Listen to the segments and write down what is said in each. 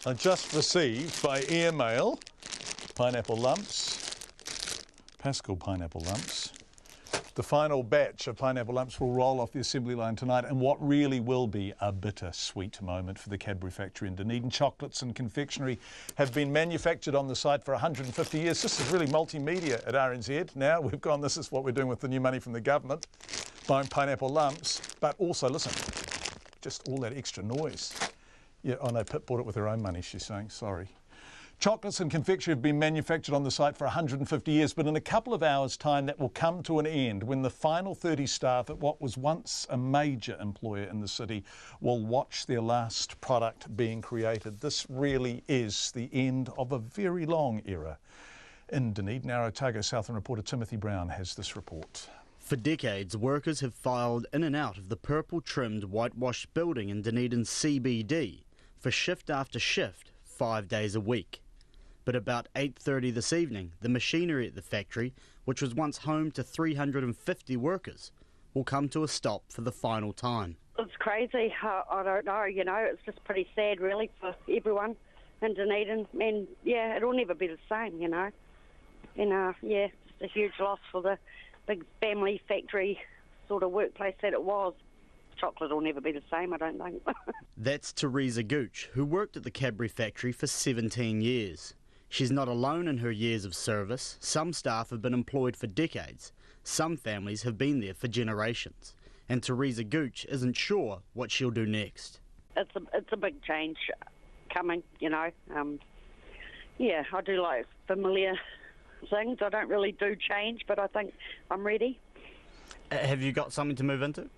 I just received by airmail pineapple lumps, Pascal pineapple lumps. The final batch of pineapple lumps will roll off the assembly line tonight, and what really will be a bittersweet moment for the Cadbury factory in Dunedin. Chocolates and confectionery have been manufactured on the site for 150 years. This is really multimedia at RNZ. Now we've gone, this is what we're doing with the new money from the government, buying pineapple lumps, but also, listen, just all that extra noise. Yeah, oh no, Pip bought it with her own money, she's saying, sorry. Chocolates and confectionery have been manufactured on the site for 150 years, but in a couple of hours' time that will come to an end when the final 30 staff at what was once a major employer in the city will watch their last product being created. This really is the end of a very long era. In Dunedin, our Otago Southern reporter Timothy Brown has this report. For decades, workers have filed in and out of the purple-trimmed whitewashed building in Dunedin's CBD for shift after shift, 5 days a week. But about 8:30 this evening, the machinery at the factory, which was once home to 350 workers, will come to a stop for the final time. It's crazy. I don't know, it's just pretty sad really for everyone in Dunedin. And yeah, it'll never be the same, And yeah, it's a huge loss for the big family factory sort of workplace that it was. Chocolate will never be the same, I don't think. That's Teresa Gooch, who worked at the Cadbury factory for 17 years. She's not alone in her years of service. Some staff have been employed for decades. Some families have been there for generations. And Teresa Gooch isn't sure what she'll do next. It's a big change coming, Yeah, I do like familiar things. I don't really do change, but I think I'm ready. Have you got something to move into?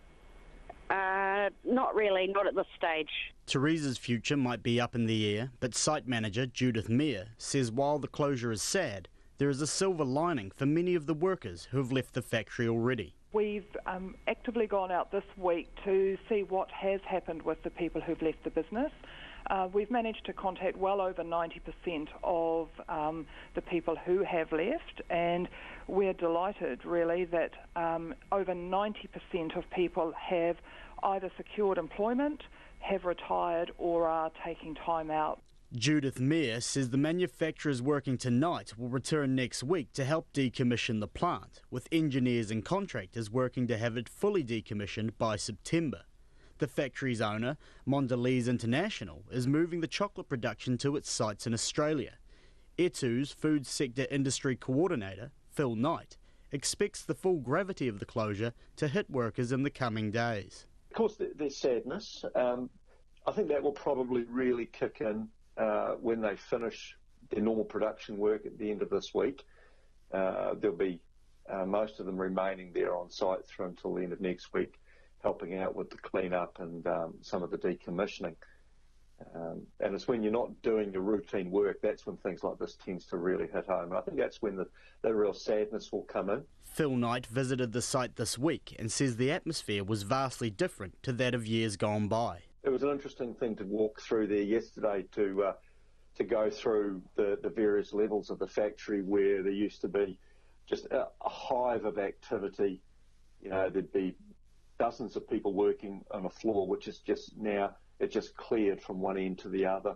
Not really, not at this stage. Teresa's future might be up in the air, but site manager Judith Meir says while the closure is sad, there is a silver lining for many of the workers who have left the factory already. We've actively gone out this week to see what has happened with the people who've left the business. We've managed to contact well over 90% of the people who have left, and we're delighted really that over 90% of people have either secured employment, have retired or are taking time out. Judith Meir says the manufacturers working tonight will return next week to help decommission the plant, with engineers and contractors working to have it fully decommissioned by September. The factory's owner, Mondelez International, is moving the chocolate production to its sites in Australia. Etu's food sector industry coordinator, Phil Knight, expects the full gravity of the closure to hit workers in the coming days. Of course, there's sadness. I think that will probably really kick in when they finish their normal production work at the end of this week. There'll be most of them remaining there on site through until the end of next week, helping out with the clean-up and some of the decommissioning. And it's when you're not doing your routine work, that's when things like this tends to really hit home. And I think that's when the real sadness will come in. Phil Knight visited the site this week and says the atmosphere was vastly different to that of years gone by. It was an interesting thing to walk through there yesterday to go through the various levels of the factory where there used to be just a hive of activity. There'd be dozens of people working on a floor, which is just now, it just cleared from one end to the other.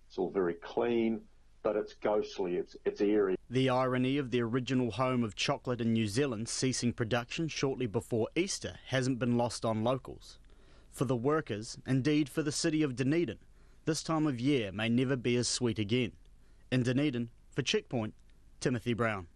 It's all very clean, but it's ghostly, it's eerie. The irony of the original home of chocolate in New Zealand ceasing production shortly before Easter hasn't been lost on locals. For the workers, indeed for the city of Dunedin, this time of year may never be as sweet again. In Dunedin, for Checkpoint, Timothy Brown.